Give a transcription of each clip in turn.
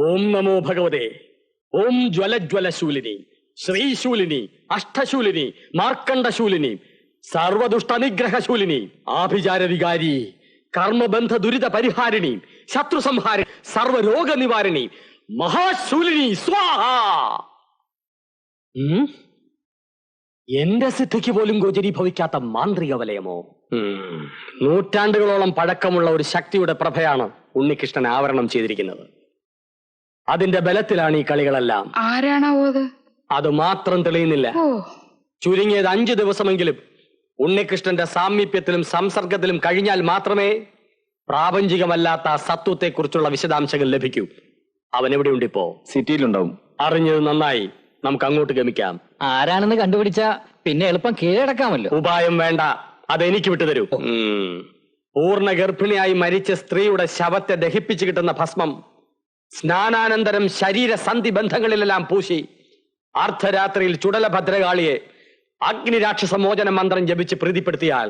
ഓം നമോ ഭഗവതേ. ഓം ജ്വലജ്വലശൂലിനി, ശ്രീശൂലിനി, അഷ്ടശൂലിനി, മാർക്കണ്ഡശൂലിനി, സർവദുഷ്ടനിഗ്രഹശൂലിനി, ആഭിചാര വികാരി, കർമ്മബന്ധ ദുരിത പരിഹാരിണി, ശത്രു സംഹാരി, സർവരോഗ നിവാരിണി, മഹാശൂലിനി സ്വാഹ. എന്റെ സിദ്ധിക്ക് പോലും ഗോചരീഭവിക്കാത്ത മാന്ത്രിക വലയമോ? നൂറ്റാണ്ടുകളോളം പഴക്കമുള്ള ഒരു ശക്തിയുടെ പ്രഭയാണ് ഉണ്ണികൃഷ്ണൻ ആവരണം ചെയ്തിരിക്കുന്നത്. അതിന്റെ ബലത്തിലാണ് ഈ കളികളെല്ലാം. ആരാണോ അത് മാത്രം തെളിയുന്നില്ല. ചുരുങ്ങിയത് 5 ദിവസമെങ്കിലും ഉണ്ണികൃഷ്ണന്റെ സാമീപ്യത്തിലും സംസർഗത്തിലും കഴിഞ്ഞാൽ മാത്രമേ പ്രാപഞ്ചികമല്ലാത്ത സത്വത്തെക്കുറിച്ചുള്ള വിശദാംശങ്ങൾ ലഭിക്കൂ. അവൻ എവിടെയുണ്ട്? ഇപ്പോ സിറ്റിയിലുണ്ടാവും. അറിഞ്ഞത് നന്നായി. നമുക്ക് അങ്ങോട്ട് ഗമിക്കാം. ആരാണെന്ന് കണ്ടുപിടിച്ച പിന്നെ എളുപ്പം കീഴടക്കാമല്ലോ. ഉപായം വേണ്ട, അതെനിക്ക് വിട്ടുതരൂ. പൂർണ്ണ ഗർഭിണിയായി മരിച്ച സ്ത്രീയുടെ ശവത്തെ ദഹിപ്പിച്ചു കിട്ടുന്ന ഭസ്മം സ്നാനാനന്തരം ശരീരസന്ധി ബന്ധങ്ങളിലെല്ലാം പൂശി അർദ്ധരാത്രിയിൽ ചുടല ഭദ്രകാളിയെ അഗ്നിരാക്ഷസ മോചന മന്ത്രം ജപിച്ച് പ്രീതിപ്പെടുത്തിയാൽ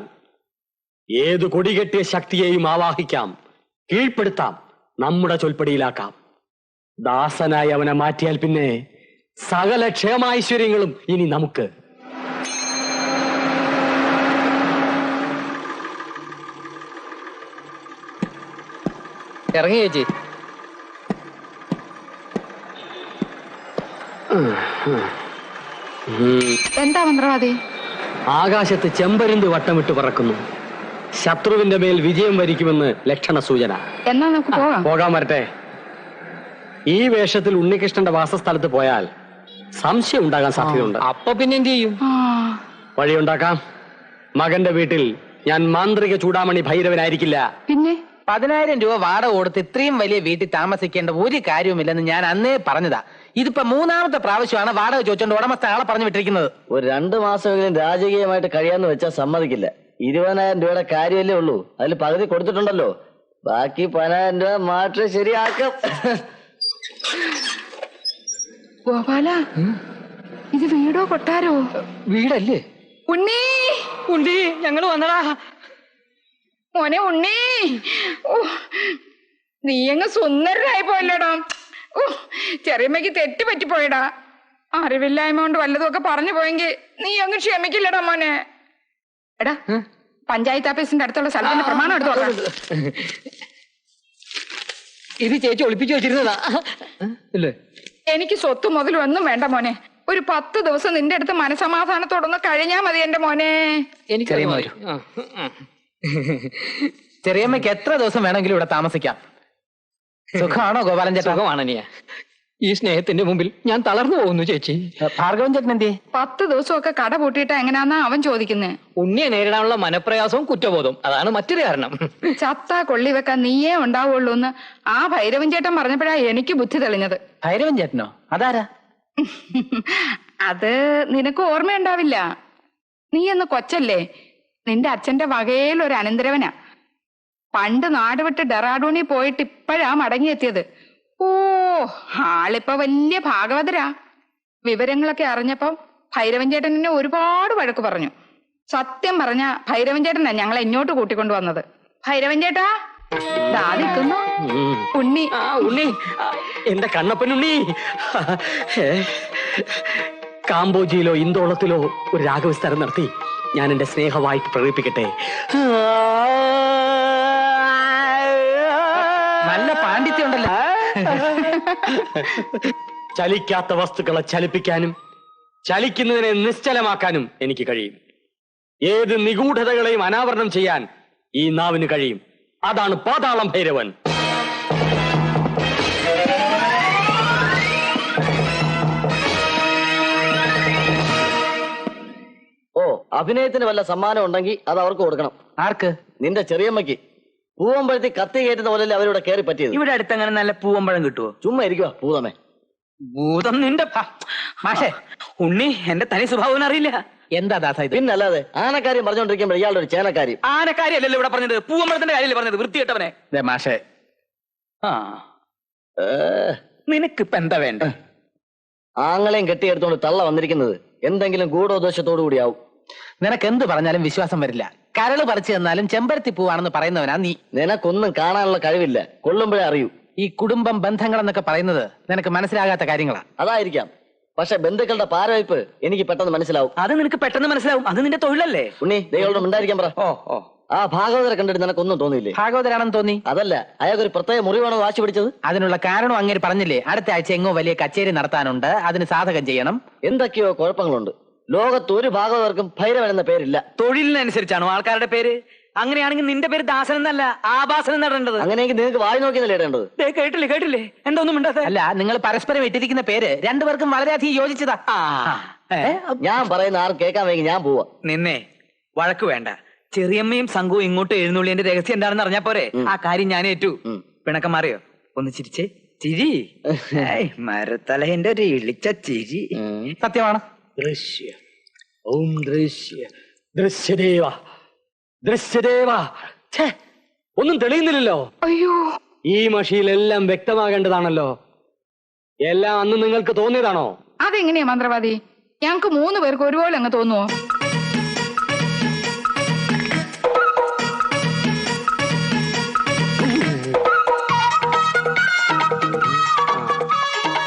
ഏതു കൊടികെട്ടിയ ശക്തിയെയും ആവാഹിക്കാം, കീഴ്പ്പെടുത്താം, നമ്മുടെ ചൊൽപ്പടിയിലാക്കാം. ദാസനായി അവനെ മാറ്റിയാൽ പിന്നെ സകല ക്ഷേമൈശ്വര്യങ്ങളും ഇനി നമുക്ക്. ഇറങ്ങി ചേച്ചി. എന്താ മന്ത്രവാദി? ആകാശത്ത് ചെമ്പരുന്ത് വട്ടമിട്ട് പറക്കുന്നു. ശത്രുവിന്റെ മേൽ വിജയം വരിക്കുമെന്ന് ലക്ഷണ സൂചന. എന്നാ നമുക്ക് പോകാൻ വരട്ടെ. ഈ വേഷത്തിൽ ഉണ്ണികൃഷ്ണന്റെ വാസസ്ഥലത്ത് പോയാൽ സംശയം ഉണ്ടാകാൻ സാധ്യതയുണ്ട്. അപ്പൊ പിന്നെ എന്ത് ചെയ്യും? വഴിയുണ്ടാക്കാം. മകന്റെ വീട്ടിൽ ഞാൻ മാന്ത്രിക ചൂടാമണി ഭൈരവനായിരിക്കില്ല. പിന്നെ 10,000 രൂപ വാടക കൊടുത്ത് ഇത്രയും വലിയ വീട്ടിൽ താമസിക്കേണ്ട ഒരു കാര്യവുമില്ലെന്ന് ഞാൻ അന്നേ പറഞ്ഞതാ. ഇതിപ്പോ 3ാമത്തെ പ്രാവശ്യമാണ് വാടക ചോദിച്ചോണ്ട് ഉടമസ്ഥ ആളെ പറഞ്ഞു വിട്ടിരിക്കുന്നത്. ഒരു 2 മാസമെങ്കിലും രാജകീയമായിട്ട് കഴിയാന്ന് വെച്ചാൽ സമ്മതിക്കില്ല. 20,000 രൂപയുടെ കാര്യമല്ലേ ഉള്ളൂ. അതിൽ പകുതി കൊടുത്തിട്ടുണ്ടല്ലോ. ബാക്കി 10,000 രൂപ മാറ്റി ശരിയാക്കാം. ഗോപാല, ഇത് വീടോ കൊട്ടാരോ? വീടല്ലേ? ഉണ്ണി, ഉണ്ടി, ഞങ്ങൾ വന്നടാ. മോനെ ഉണ്ണി, നീ അങ്ങ് സുന്ദരനായി പോയല്ലോടാ. ചെറിയമ്മയ്ക്ക് തെറ്റ് പറ്റിപ്പോയടാ. അറിവില്ലായ്മ കൊണ്ട് വല്ലതുമൊക്കെ പറഞ്ഞു പോയെങ്കിൽ നീ അങ്ങ് ക്ഷമിക്കില്ലടാ മോനെ. എടാ, പഞ്ചായത്ത് ഓഫീസിന്റെ അടുത്തുള്ള സ്ഥലത്തിന്റെ പ്രമാണം എടുത്തു നോക്കാം. ഇത് ചേച്ചി ഒളിപ്പിച്ചു വെച്ചിരുന്നതാ അല്ലേ? എനിക്ക് സ്വത്ത് മുതലും ഒന്നും വേണ്ട മോനെ. ഒരു 10 ദിവസം നിന്റെ അടുത്ത് മനസമാധാനത്തോടൊന്ന് കഴിഞ്ഞാ മതി എന്റെ മോനെ. ചെറിയമ്മയ്ക്ക് എത്ര ദിവസം വേണമെങ്കിലും ഇവിടെ താമസിക്കാം. സുഖമാണോ ഗോപാലൻ ചേട്ടാ? സുഖമാണനിയ. ഈ സ്നേഹത്തിന്റെ മുമ്പിൽ ഞാൻ തളർന്നു പോകുന്നു ചേച്ചി. ഭാർഗവൻ ചേട്ടൻ എന്തേ? 10 ദിവസമൊക്കെ കട പൂട്ടിയിട്ട് എങ്ങനെയാന്നാ അവൻ ചോദിക്കുന്നേ. ഉണ്ണിയെ നേരിടാനുള്ള മനപ്രയാസവും കുറ്റബോധവും അതാണ് മറ്റൊരു കാരണം. ചത്ത കൊള്ളി വെക്കാൻ നീയേ ഉണ്ടാവുള്ളൂ എന്ന് ആ ഭൈരവൻ ചേട്ടൻ പറഞ്ഞപ്പോഴാ എനിക്ക് ബുദ്ധി തെളിഞ്ഞത്. ഭൈരവൻ ചേട്ടനോ? അതാരാ? അത് നിനക്ക് ഓർമ്മയുണ്ടാവില്ല. നീ എന്ന് കൊച്ചല്ലേ. നിന്റെ അച്ഛന്റെ വകയിലൊരു അനന്തരവനാ. പണ്ട് നാട് വിട്ട് ഡെറാഡൂണിൽ പോയിട്ട് ഇപ്പോഴാ മടങ്ങിയെത്തിയത്. ആളിപ്പോ വലിയ ഭാഗവതരാ. വിവരങ്ങളൊക്കെ അറിഞ്ഞപ്പോ ഭൈരവൻ ചേട്ടൻ എന്നെ ഒരുപാട് വഴക്ക് പറഞ്ഞു. സത്യം പറഞ്ഞ ഭൈരവൻ ചേട്ടനാ ഞങ്ങളെ ഇങ്ങോട്ട് കൂട്ടിക്കൊണ്ടു വന്നത്. ഭൈരവൻ ചേട്ടാ, നിൽക്കുന്നു ഉണ്ണി. ഉണ്ണി, എന്റെ കണ്ണപ്പനുണ്ണി. കാംബോജിയിലോ ഇന്തോളത്തിലോ ഒരു രാഗവിസ്താരം നടത്തി ഞാൻ എന്റെ സ്നേഹമായിട്ട് പ്രകടിപ്പിക്കട്ടെ. നല്ല പാണ്ഡിത്യം ഉണ്ടല്ലോ. ചലിക്കാത്ത വസ്തുക്കളെ ചലിപ്പിക്കാനും ചലിക്കുന്നതിനെ നിശ്ചലമാക്കാനും എനിക്ക് കഴിയും. ഏത് നിഗൂഢതകളെയും അനാവരണം ചെയ്യാൻ ഈ നാവിന് കഴിയും. അതാണ് പാതാളം ഭൈരവൻ. അഭിനയത്തിന് വല്ല സമ്മാനം ഉണ്ടെങ്കിൽ അത് അവർക്ക് കൊടുക്കണം. ആർക്ക്? നിന്റെ ചെറിയമ്മയ്ക്ക്. പൂവമ്പഴത്തി കത്തി കയറ്റുന്ന പോലല്ലേ അവരിവിടെ കയറി പറ്റിയത്. ഇവിടെ അടുത്തങ്ങനെ നല്ല പൂവമ്പഴം കിട്ടുവോ? ചുമ്മാ ഇരിക്കുവാ പൂതമേ. ഭൂതം നിന്റെ മാഷേ. ഉണ്ണി എന്റെ തനി സ്വഭാവം അറിയില്ല. എന്താ ദാസ ഇത്? പിന്നല്ലാതെ ആനക്കാര്യം പറഞ്ഞോണ്ടിരിക്കുമ്പോൾ ഇയാളുടെ ഒരു ചേനക്കാര്യം. ആനക്കാര്യല്ലല്ലോ ഇവിടെ പറഞ്ഞത്, പൂവമ്പഴത്തിന്റെ കാര്യമല്ലേ പറഞ്ഞത്? വൃത്തികെട്ടവനെ. മാഷേ, നിനക്കിപ്പ എന്താ വേണ്ട? ആങ്ങളെയും കെട്ടിയെടുത്തോണ്ട് തള്ള വന്നിരിക്കുന്നത് എന്തെങ്കിലും ഗൂഢോദ്ദേശത്തോടു കൂടിയാവും. നിനക്ക് എന്ത് പറഞ്ഞാലും വിശ്വാസം വരില്ല. കരള് പറിച്ചു തന്നാലും ചെമ്പരത്തി പൂവാണെന്ന് പറയുന്നവനാ നീ. നിനക്കൊന്നും കാണാനുള്ള കഴിവില്ല. കൊള്ളുമ്പോഴേ അറിയൂ. ഈ കുടുംബം ബന്ധങ്ങൾ എന്നൊക്കെ പറയുന്നത് നിനക്ക് മനസ്സിലാകാത്ത കാര്യങ്ങളാ. അതായിരിക്കാം. പക്ഷെ ബന്ധുക്കളുടെ പാരവയ്പ് എനിക്ക് പെട്ടെന്ന് മനസ്സിലാവും. അത് നിനക്ക് പെട്ടെന്ന് മനസ്സിലാവും, അത് നിന്റെ തൊഴിലല്ലേ. ഉണ്ണി ദൈവങ്ങളോട് ഉണ്ടായിരിക്കാൻ പറ. ഓ ആ ഭാഗവതരെ കണ്ടിട്ട് നിനക്കൊന്നും തോന്നിയില്ലേ? ഭാഗവതരാണെന്ന് തോന്നി. അതല്ല, അയാൾക്കൊരു പ്രത്യേക മുറിവാണോ വാശി പിടിച്ചത്? അതിനുള്ള കാരണം അങ്ങനെ പറഞ്ഞില്ലേ, അടുത്ത ആഴ്ച എങ്ങോ വലിയ കച്ചേരി നടത്താനുണ്ട്, അതിന് സാധകം ചെയ്യണം. എന്തൊക്കെയോ കുഴപ്പങ്ങളുണ്ട്. ലോകത്ത് ഒരു ഭാഗവതർക്കും ഭൈരവൻ എന്ന പേരില്ല. തൊഴിലിനനുസരിച്ചാണോ ആൾക്കാരുടെ പേര്? അങ്ങനെയാണെങ്കിൽ നിന്റെ പേര് ദാസൻ എന്നല്ല, ആഭാസൻ നടേണ്ടത്. അങ്ങനെയെങ്കിൽ നിങ്ങൾക്ക് വായി നോക്കിയല്ലേ ഇടേണ്ടത്? കേട്ടില്ലേ എന്താ ഒന്നും മിണ്ടാത്തെ? അല്ല, നിങ്ങൾ പരസ്പരം ഇട്ടിരിക്കുന്ന പേര് രണ്ടുപേർക്കും വളരെയധികം യോജിച്ചതാ. ഞാൻ പറയുന്ന ആരും കേൾക്കാൻ വേണ്ടി ഞാൻ പോവാ. നിന്നെ വഴക്ക് വേണ്ട. ചെറിയമ്മയും സംഘവും ഇങ്ങോട്ട് എഴുന്നള്ളിന്റെ രഹസ്യം എന്താണെന്ന് അറിഞ്ഞാ പോരെ? ആ കാര്യം ഞാൻ ഏറ്റു. പിണക്കം മാറിയോ? ഒന്ന് ചിരിച്ചേ, ചിരി. മരത്തലന്റെ ഒരു ഇളിച്ച ചിരി. സത്യമാണ്. ദൃശ്യ ഓം ദൃശ്യ ദൃശ്യദേവ ദൃശ്യദേവ. ഛേ, ഒന്നും തെളിയുന്നില്ലല്ലോ. അയ്യോ, ഈ മഷിയിലെല്ലാം വ്യക്തമാകേണ്ടതാണല്ലോ. എല്ലാം അന്ന് നിങ്ങൾക്ക് തോന്നിയതാണോ? അതെങ്ങനെയാ മന്ത്രവാദി? ഞങ്ങക്ക് 3 പേർക്ക് ഒരുപോലെ അങ്ങ് തോന്നുവോ?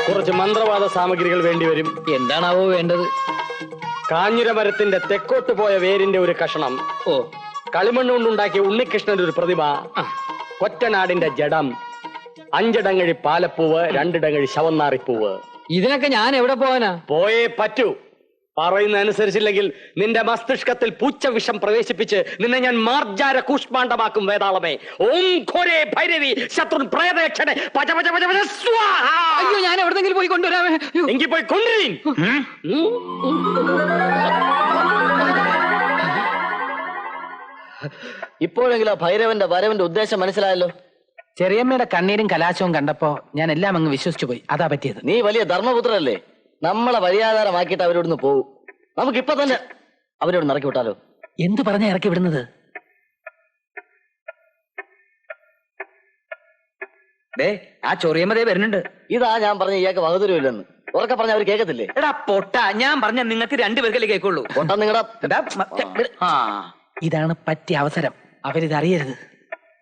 കുറച്ച് മന്ത്രവാദ സാമഗ്രികൾ വേണ്ടിവരും. എന്താണാവോ വേണ്ടത്? കാഞ്ഞിര മരത്തിന്റെ തെക്കോട്ട് പോയ വേരിന്റെ ഒരു കഷണം, കളിമണ്ണ് കൊണ്ടുണ്ടാക്കിയ ഉണ്ണികൃഷ്ണന്റെ ഒരു പ്രതിമ, കൊറ്റനാടിന്റെ ജഡം, 5 ഇടങ്ങഴി പാലപ്പൂവ്, 2 ഇടങ്ങഴി ശവന്നാറിപ്പൂവ്. ഇതിനൊക്കെ ഞാൻ എവിടെ പോവാനാ? പോയേ പറ്റൂ. പറയുന്ന അനുസരിച്ചില്ലെങ്കിൽ നിന്റെ മസ്തിഷ്കത്തിൽ പൂച്ച വിഷം പ്രവേശിപ്പിച്ച് നിന്നെ ഞാൻ മാർജാര കൂഷ്മാണ്ഡമാക്കും. വേതാളമേ, ഓം ഘോരേ ഭൈരവി ശത്രുൻ പ്രേതയക്ഷനെ പച പച പച പച സ്വാഹ. അയ്യോ, ഞാൻ എവിടെന്നെങ്കിലും പോയി കൊണ്ടുവരാമേ. എങ്കിൽ പോയി കൊണ്ടുവരീൻ. ഇപ്പോഴെങ്കിലും ഭൈരവന്റെ വരവിന്റെ ഉദ്ദേശം മനസ്സിലായല്ലോ. ചെറിയമ്മയുടെ കണ്ണീരും കലാശവും കണ്ടപ്പോ ഞാൻ എല്ലാം അങ്ങ് വിശ്വസിച്ചു പോയി. അതാ പറ്റിയത്. നീ വലിയ ധർമ്മപുത്രല്ലേ. നമ്മളെ വഴിയാധാരമാക്കിയിട്ട് അവരോടൊന്ന് പോവും. നമുക്കിപ്പൊ തന്നെ അവരോട് ഇറക്കി വിട്ടാലോ? എന്ത് പറഞ്ഞ ഇറക്കി വിടുന്നത്? ആ ചൊറിയമ്മതേ വരുന്നുണ്ട്. ഇതാ ഞാൻ പറഞ്ഞ ഇയാൾക്ക് വകതരുമില്ലെന്ന്. ഉറക്കെ പറഞ്ഞ അവർ കേൾക്കത്തില്ലേ? എടാ പൊട്ട, ഞാൻ പറഞ്ഞ നിങ്ങൾക്ക് 2 പേർക്കല്ലേ കേൾക്കുള്ളൂ. പൊട്ടാ നിങ്ങളുടെ ഇതാണ് പറ്റിയ അവസരം. അവരിതറിയരുത്.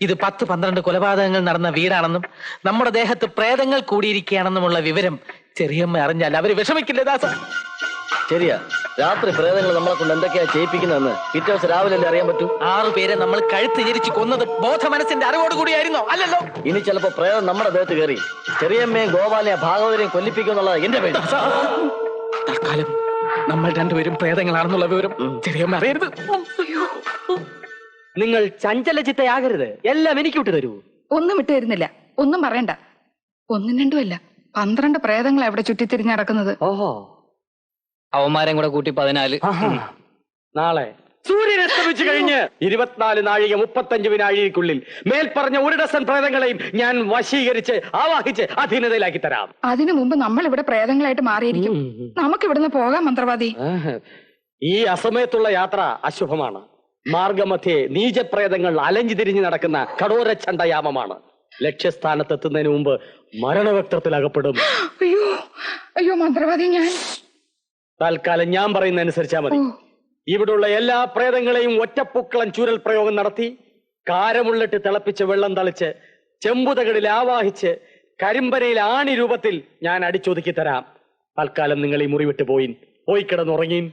ഇത് 10-12 കൊലപാതകങ്ങൾ നടന്ന വീടാണെന്നും നമ്മുടെ ദേഹത്ത് പ്രേതങ്ങൾ കൂടിയിരിക്കുകയാണെന്നുമുള്ള വിവരം ചെറിയമ്മ അറിഞ്ഞാൽ അവര് വിഷമിക്കില്ലേ ദാസ? ശരിയാ, രാത്രി പ്രേതങ്ങൾ നമ്മളെ കൊണ്ട് എന്തൊക്കെയാ ചെയ്യിപ്പിക്കുന്നതെന്ന് പിറ്റേ ദിവസം രാവിലെ അല്ലേ അറിയാൻ പറ്റൂ. 6 പേരെ നമ്മൾ കഴുത്ത് ഞെരിച്ച് കൊന്നത് ബോധ മനസ്സിന്റെ അറിവോട് കൂടിയായിരുന്നോ? അല്ലല്ലോ. ഇനി ചിലപ്പോ പ്രേതം നമ്മുടെ ദേഹത്ത് കയറി ചെറിയമ്മയും ഗോപാലയും ഭാഗവതരെയും കൊല്ലിപ്പിക്കുമെന്നുള്ളത് എന്റെ പേര്. തൽക്കാലം നമ്മൾ രണ്ടുപേരും പ്രേതങ്ങളാണെന്നുള്ള വിവരം ചെറിയമ്മ അറിയരുത്. നിങ്ങൾ ചഞ്ചലചിത്തയാകരുത്. എല്ലാം എനിക്ക് വിട്ടു തരൂ. ഒന്നും വിട്ടു തരുന്നില്ല. ഒന്നും പറയണ്ട. 1ഉം 2ഉം അല്ല, 12 പ്രേതങ്ങൾ എവിടെ ചുറ്റിത്തിരിഞ്ഞ് നടക്കുന്നത്. ഓഹോ, അവന്മാരെയും കൂടെ കൂട്ടി 14. നാളെ സൂര്യൻ അസ്തമിച്ചു കഴിഞ്ഞ് 24 നാഴിക 35 വിനാഴികയ്ക്കുള്ളിൽ മേൽപ്പറഞ്ഞ 1 ഡസൻ പ്രേതങ്ങളെയും ഞാൻ വശീകരിച്ച് ആവാഹിച്ച് അധീനതയിലാക്കി തരാം. അതിനു മുമ്പ് നമ്മൾ ഇവിടെ പ്രേതങ്ങളായിട്ട് മാറിയിരിക്കും. നമുക്ക് ഇവിടുന്ന് പോകാം മന്ത്രവാദി. ഈ അസമയത്തുള്ള യാത്ര അശുഭമാണ്. മാർഗമധ്യേ നീചപ്രേതങ്ങൾ അലഞ്ഞു തിരിഞ്ഞു നടക്കുന്ന കടോര ചണ്ടയാമമാണ്. ലക്ഷ്യസ്ഥാനത്തെത്തുന്നതിന് മുമ്പ് മരണവക്ത്രത്തിൽ അകപ്പെടും. അയ്യോ അയ്യോ മന്ത്രവാദി, ഞാൻ തൽക്കാലം ഞാൻ പറയുന്ന അനുസരിച്ചാ മതി. ഇവിടുള്ള എല്ലാ പ്രേതങ്ങളെയും ഒറ്റപ്പൂക്കളം ചൂരൽ പ്രയോഗം നടത്തി കാരമുള്ളിട്ട് തിളപ്പിച്ച് വെള്ളം തളിച്ച് ചെമ്പുതകളിൽ ആവാഹിച്ച് കരിമ്പനയിൽ ആണി രൂപത്തിൽ ഞാൻ അടിച്ചൊതുക്കി തരാം. തൽക്കാലം നിങ്ങൾ ഈ മുറി വിട്ട് പോയി കിടന്നുറങ്ങീൻ.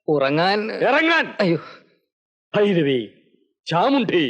ഉറങ്ങാൻ ഇറങ്ങാൻ. അയ്യോ, ഭൈരവി, ചാമുണ്ഡി.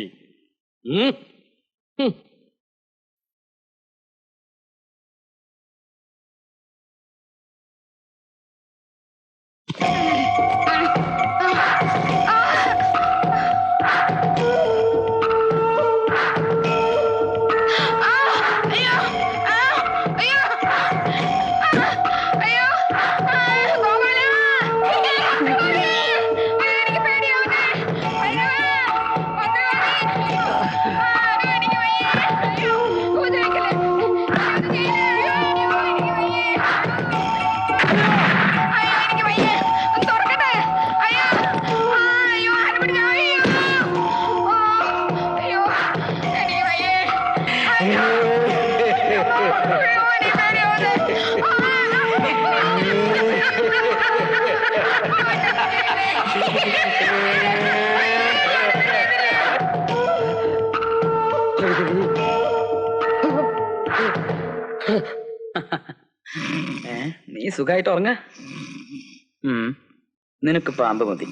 നീ സുഖമായിട്ട് ഉറങ്ങ. നിനക്ക് പാമ്പ് മതി.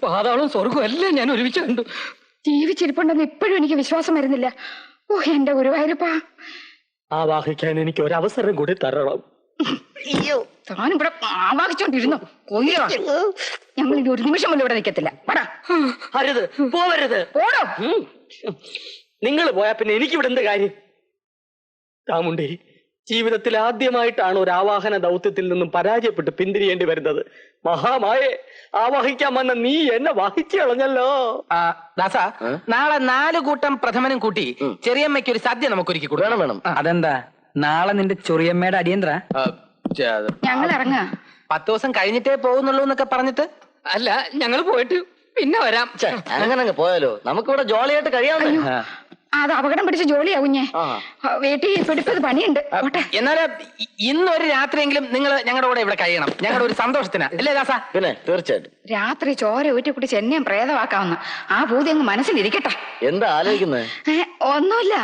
പാതാളവും സ്വർഗവും എല്ലാം ഞാൻ ഒരുമിച്ച് കണ്ടു. ജീവിച്ചിരിപ്പുണ്ടെന്ന് ഇപ്പോഴും എനിക്ക് വിശ്വാസം വരുന്നില്ല. ഓ എന്റെ ഗുരുവായൂരപ്പാ, ആവാഹിക്കാൻ എനിക്ക് ഒരു അവസരം കൂടി തരണം. താനിവിടെ ആവാഹിച്ചോണ്ടിരുന്നു. ഞങ്ങൾ ഇനി ഒരു നിമിഷം പോലും ഇവിടെ നിൽക്കത്തില്ല. അരുത്, പോവരുത്. ഓടോ. നിങ്ങൾ പോയാ പിന്നെ എനിക്കിവിടെ എന്ത് കാര്യം? ചാമുണ്ടി, ജീവിതത്തിൽ ആദ്യമായിട്ടാണ് ഒരു ആവാഹന ദൗത്യത്തിൽ നിന്നും പരാജയപ്പെട്ട് പിന്തിരിയേണ്ടി വരുന്നത്. മഹാമായെ, ആവാഹിക്കാൻ വന്ന നീ എന്നെ വാഹിച്ചു കളഞ്ഞല്ലോ. ദാസ, നാളെ 4 കൂട്ടം പ്രഥമനും കൂട്ടി ചെറിയമ്മയ്ക്ക് ഒരു സദ്യ നമുക്ക് ഒരുക്കി കൊടുക്കണം. വേണം. അതെന്താ, നാളെ നിന്റെ ചൊറിയമ്മയുടെ അടിയന്തര? ഞങ്ങൾ ഇറങ്ങാ. 10 ദിവസം കഴിഞ്ഞിട്ടേ പോകുന്നുള്ളൂ എന്നൊക്കെ പറഞ്ഞിട്ട്. അല്ല, ഞങ്ങൾ പോയിട്ട് പിന്നെ വരാം. അങ്ങനെ പോയാലോ? നമുക്കിവിടെ ജോളിയായിട്ട് കഴിയാമല്ലോ. അത് അപകടം പിടിച്ച ജോലിയാ കുഞ്ഞെ. വീട്ടിൽ പിടിപ്പത് പണിയുണ്ട്. എന്നാലും ഇന്നൊരു രാത്രിയെങ്കിലും നിങ്ങൾ ഞങ്ങളുടെ കൂടെ ഇവിടെ കഴിയണം. ഞങ്ങളുടെ ഒരു സന്തോഷത്തിന്, അല്ലേ ദാസ? പിന്നെ തീർച്ചയായിട്ടും. രാത്രി ചോര ഊറ്റി കുടിച്ച് എന്നെയും പ്രേതമാക്കാവുന്ന ആ ഭൂതി അങ്ങ് മനസ്സിലിരിക്കട്ടെ. എന്താ ആലോചിക്കുന്നത്? ഒന്നുമില്ല,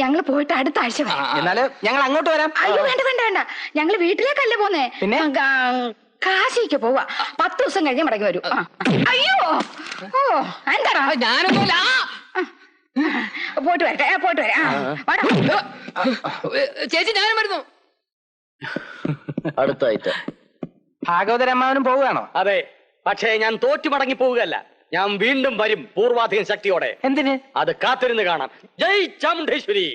ഞങ്ങൾ പോയിട്ട് അടുത്ത ആഴ്ച വരാം. എന്നാലും ഞങ്ങൾ അങ്ങോട്ട് വരാം. അയ്യോ വേണ്ട വേണ്ട വേണ്ട, ഞങ്ങൾ വീട്ടിലേക്കല്ലേ പോന്നേ. പിന്നെ? കാശിക്ക് പോവാ. 10 ദിവസം കഴിഞ്ഞ് മടങ്ങി വരൂ. അയ്യോ, ഓ എന്താടാ? ഞാനൊന്നുമില്ല. പോയിട്ട് വരട്ടെ, പോയിട്ട് വരാം. ചേച്ചി, ഞാനും വരുന്നു. അടുത്തായിട്ട് ഭാഗവതരമ്മാവനും പോവുകയാണോ? അതെ, പക്ഷേ ഞാൻ തോറ്റു മടങ്ങി പോവുകയല്ല. ഞാൻ വീണ്ടും വരും പൂർവാധികം ശക്തിയോടെ. എന്തിന്? അത് കാത്തിരുന്ന് കാണാം. ജയ് ചാമുണ്ടേശ്വരി.